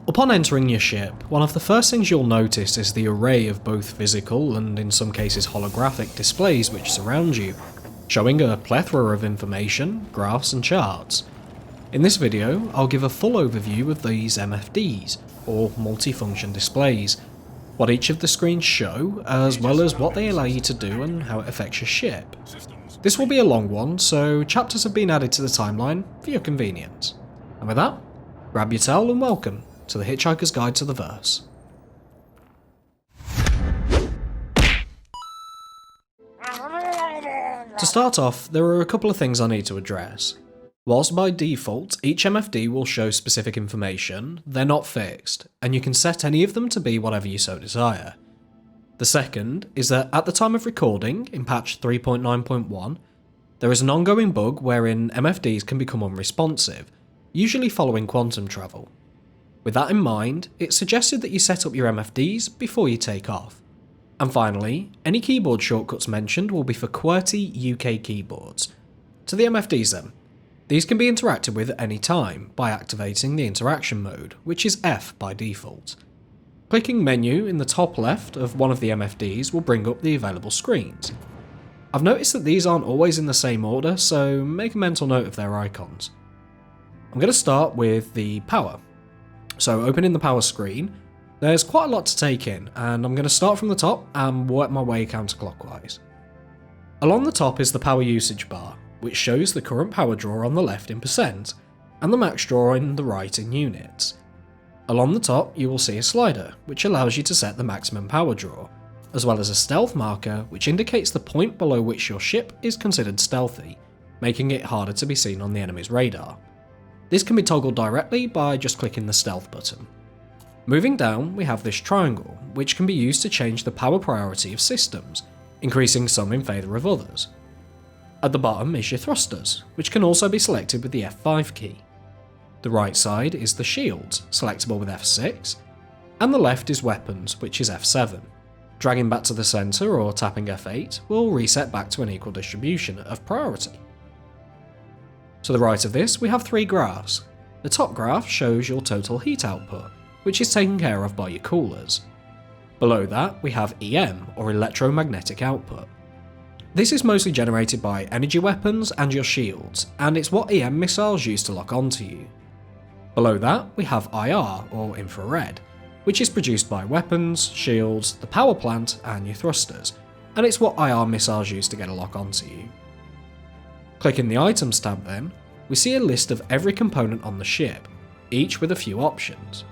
Upon entering your ship, one of the first things you'll notice is the array of both physical and in some cases holographic displays which surround you, showing a plethora of information, graphs and charts. In this video, I'll give a full overview of these MFDs, or multifunction displays, what each of the screens show, as well as what they allow you to do and how it affects your ship. This will be a long one, so chapters have been added to the timeline for your convenience. And with that, grab your towel and welcome to the Hitchhiker's Guide to the Verse. To start off, there are a couple of things I need to address. Whilst by default each MFD will show specific information, they're not fixed, and you can set any of them to be whatever you so desire. The second is that at the time of recording, in patch 3.9.1, there is an ongoing bug wherein MFDs can become unresponsive, usually following quantum travel. With that in mind, it's suggested that you set up your MFDs before you take off. And finally, any keyboard shortcuts mentioned will be for QWERTY UK keyboards. To the MFDs then. These can be interacted with at any time by activating the interaction mode, which is F by default. Clicking menu in the top left of one of the MFDs will bring up the available screens. I've noticed that these aren't always in the same order, so make a mental note of their icons. I'm going to start with the power. So opening the power screen, there's quite a lot to take in, and I'm going to start from the top and work my way counterclockwise. Along the top is the power usage bar, which shows the current power draw on the left in percent, and the max draw on the right in units. Along the top you will see a slider, which allows you to set the maximum power draw, as well as a stealth marker which indicates the point below which your ship is considered stealthy, making it harder to be seen on the enemy's radar. This can be toggled directly by just clicking the stealth button. Moving down, we have this triangle, which can be used to change the power priority of systems, increasing some in favour of others. At the bottom is your thrusters, which can also be selected with the F5 key. The right side is the shields, selectable with F6, and the left is weapons, which is F7. Dragging back to the centre or tapping F8 will reset back to an equal distribution of priority. To the right of this, we have three graphs. The top graph shows your total heat output, which is taken care of by your coolers. Below that, we have EM, or electromagnetic output. This is mostly generated by energy weapons and your shields, and it's what EM missiles use to lock onto you. Below that, we have IR, or infrared, which is produced by weapons, shields, the power plant, and your thrusters, and it's what IR missiles use to get a lock onto you. Clicking the Items tab then, we see a list of every component on the ship, each with a few options.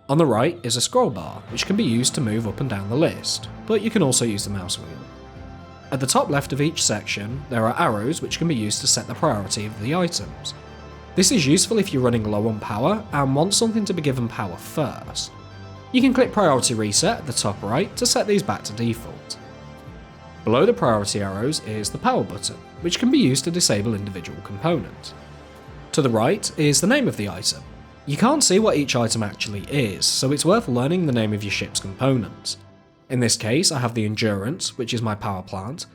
On the right is a scroll bar, which can be used to move up and down the list, but you can also use the mouse wheel. At the top left of each section, there are arrows which can be used to set the priority of the items. This is useful if you're running low on power and want something to be given power first. You can click Priority Reset at the top right to set these back to default. Below the priority arrows is the power button, which can be used to disable individual components. To the right is the name of the item. You can't see what each item actually is, so it's worth learning the name of your ship's components. In this case, I have the Endurance, which is my power plant,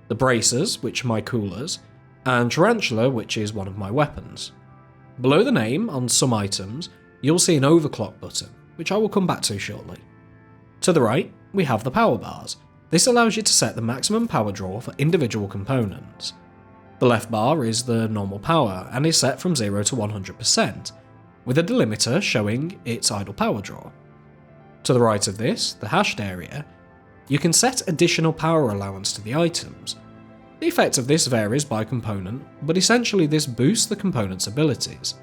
the Bracers, which are my coolers, and Tarantula, which is one of my weapons. Below the name, on some items, you'll see an overclock button, which I will come back to shortly. To the right, we have the power bars. This allows you to set the maximum power draw for individual components. The left bar is the normal power and is set from 0 to 100%, with a delimiter showing its idle power draw. To the right of this, the hashed area, you can set additional power allowance to the items. The effect of this varies by component, but essentially this boosts the component's abilities.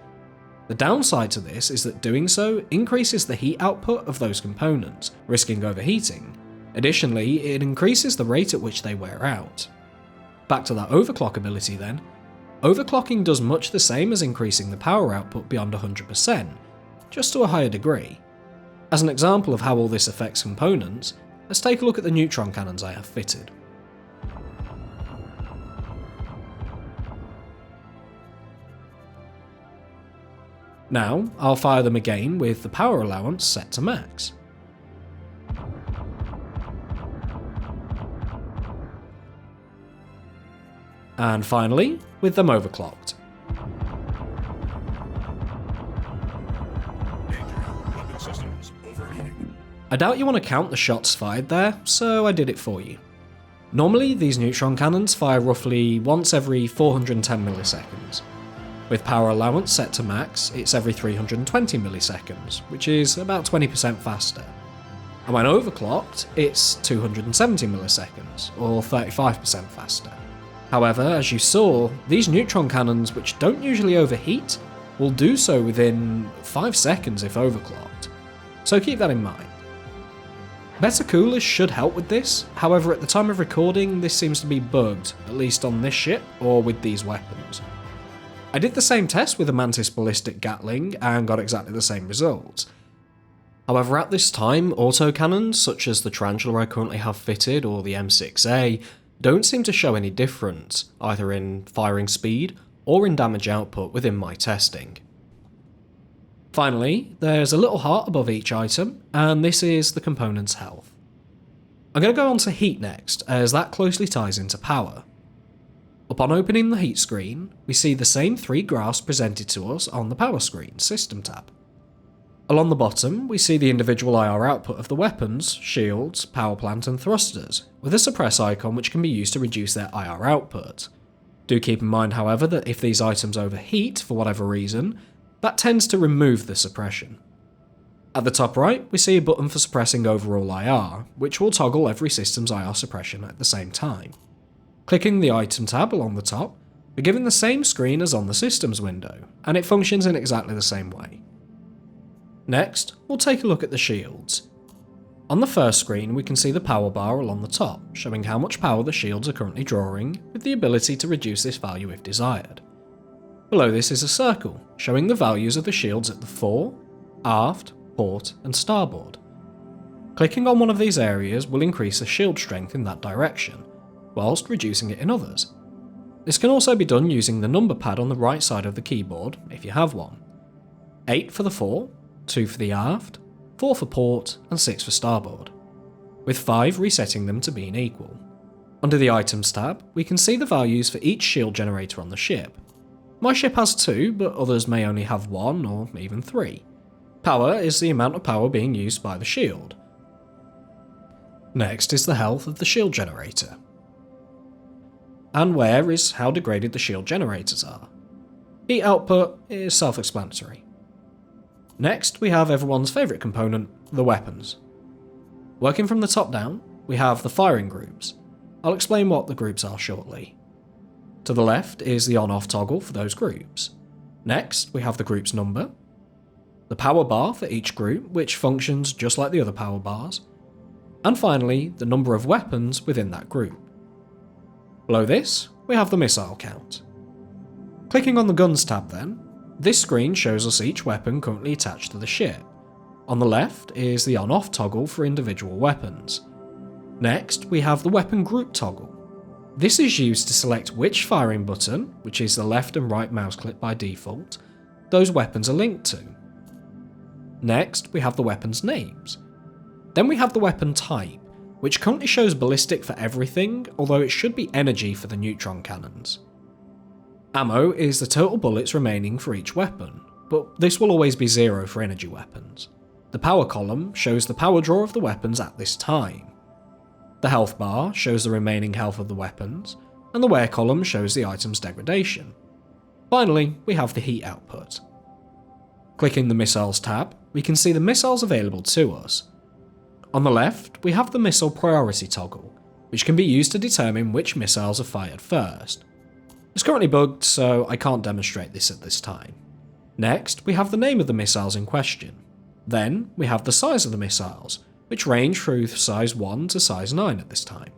The downside to this is that doing so increases the heat output of those components, risking overheating. Additionally, it increases the rate at which they wear out. Back to that overclock ability then. Overclocking does much the same as increasing the power output beyond 100%, just to a higher degree. As an example of how all this affects components, let's take a look at the neutron cannons I have fitted. Now, I'll fire them again with the power allowance set to max. And finally, with them overclocked. I doubt you want to count the shots fired there, so I did it for you. Normally, these neutron cannons fire roughly once every 410 milliseconds. With power allowance set to max, it's every 320 milliseconds, which is about 20% faster. And when overclocked, it's 270 milliseconds, or 35% faster. However, as you saw, these neutron cannons, which don't usually overheat, will do so within 5 seconds if overclocked. So keep that in mind. Better coolers should help with this, however at the time of recording this seems to be bugged, at least on this ship or with these weapons. I did the same test with a Mantis ballistic Gatling and got exactly the same results. However, at this time, autocannons such as the Tarantula I currently have fitted or the M6A don't seem to show any difference, either in firing speed or in damage output within my testing. Finally, there's a little heart above each item, and this is the component's health. I'm going to go on to heat next, as that closely ties into power. Upon opening the heat screen, we see the same 3 graphs presented to us on the power screen system tab. Along the bottom, we see the individual IR output of the weapons, shields, power plant and thrusters, with a suppress icon which can be used to reduce their IR output. Do keep in mind, however, that if these items overheat for whatever reason, that tends to remove the suppression. At the top right, we see a button for suppressing overall IR, which will toggle every system's IR suppression at the same time. Clicking the item tab along the top, we're given the same screen as on the systems window, and it functions in exactly the same way. Next, we'll take a look at the shields. On the first screen, we can see the power bar along the top, showing how much power the shields are currently drawing, with the ability to reduce this value if desired. Below this is a circle, showing the values of the shields at the fore, aft, port, and starboard. Clicking on one of these areas will increase the shield strength in that direction, whilst reducing it in others. This can also be done using the number pad on the right side of the keyboard, if you have one. 8 for the fore, 2 for the aft, 4 for port, and 6 for starboard, with 5 resetting them to being equal. Under the Items tab, we can see the values for each shield generator on the ship. My ship has 2, but others may only have 1 or even 3. Power is the amount of power being used by the shield. Next is the health of the shield generator. And wear is how degraded the shield generators are. Heat output is self-explanatory. Next, we have everyone's favourite component, the weapons. Working from the top down, we have the firing groups. I'll explain what the groups are shortly. To the left is the on-off toggle for those groups. Next, we have the group's number, the power bar for each group, which functions just like the other power bars, and finally, the number of weapons within that group. Below this, we have the missile count. Clicking on the Guns tab then, this screen shows us each weapon currently attached to the ship. On the left is the on-off toggle for individual weapons. Next, we have the weapon group toggle. This is used to select which firing button, which is the left and right mouse click by default, those weapons are linked to. Next, we have the weapons names. Then we have the weapon type, which currently shows ballistic for everything, although it should be energy for the neutron cannons. Ammo is the total bullets remaining for each weapon, but this will always be 0 for energy weapons. The power column shows the power draw of the weapons at this time. The health bar shows the remaining health of the weapons, and the wear column shows the item's degradation. Finally, we have the heat output. Clicking the Missiles tab, we can see the missiles available to us. On the left, we have the missile priority toggle, which can be used to determine which missiles are fired first. It's currently bugged, so I can't demonstrate this at this time. Next, we have the name of the missiles in question. Then, we have the size of the missiles, which range through size 1 to size 9 at this time.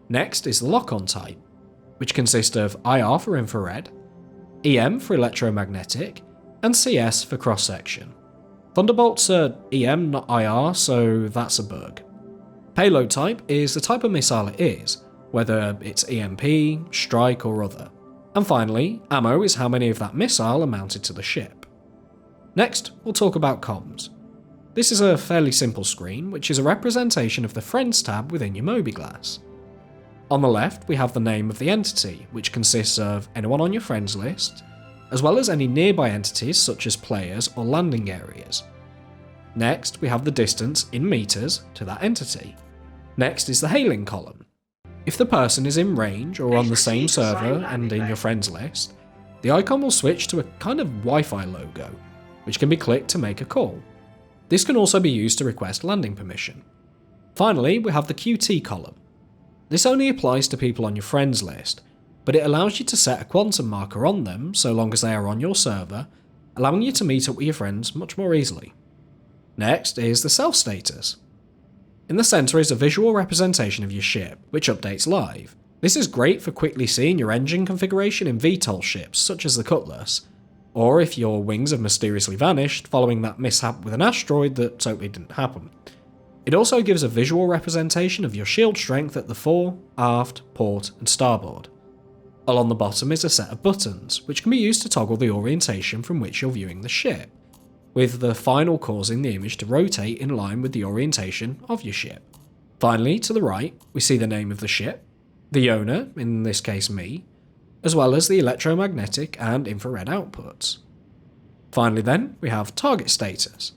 Next is the lock-on type, which consists of IR for infrared, EM for electromagnetic, and CS for cross-section. Thunderbolts are EM, not IR, so that's a bug. Payload type is the type of missile it is, whether it's EMP, strike, or other. And finally, ammo is how many of that missile are mounted to the ship. Next, we'll talk about comms. This is a fairly simple screen, which is a representation of the Friends tab within your mobiGlas. On the left, we have the name of the entity, which consists of anyone on your friends list, as well as any nearby entities such as players or landing areas. Next, we have the distance in meters to that entity. Next is the hailing column. If the person is in range or on the same server and in your friends list, the icon will switch to a kind of Wi-Fi logo, which can be clicked to make a call. This can also be used to request landing permission. Finally, we have the QT column. This only applies to people on your friends list, but it allows you to set a quantum marker on them so long as they are on your server, allowing you to meet up with your friends much more easily. Next is the self status. In the centre is a visual representation of your ship, which updates live. This is great for quickly seeing your engine configuration in VTOL ships, such as the Cutlass, or if your wings have mysteriously vanished following that mishap with an asteroid that totally didn't happen. It also gives a visual representation of your shield strength at the fore, aft, port, and starboard. Along the bottom is a set of buttons, which can be used to toggle the orientation from which you're viewing the ship, with the final causing the image to rotate in line with the orientation of your ship. Finally, to the right, we see the name of the ship, the owner, in this case me, as well as the electromagnetic and infrared outputs. Finally then, we have target status.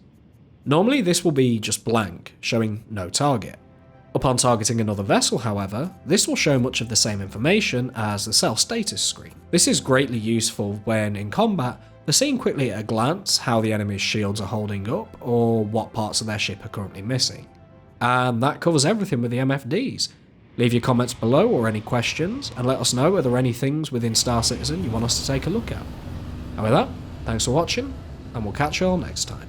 Normally this will be just blank, showing no target. Upon targeting another vessel, however, this will show much of the same information as the self status screen. This is greatly useful when in combat, they're seeing quickly at a glance how the enemy's shields are holding up or what parts of their ship are currently missing. And that covers everything with the MFDs. Leave your comments below or any questions, and let us know are there any things within Star Citizen you want us to take a look at. And with that, thanks for watching, and we'll catch you all next time.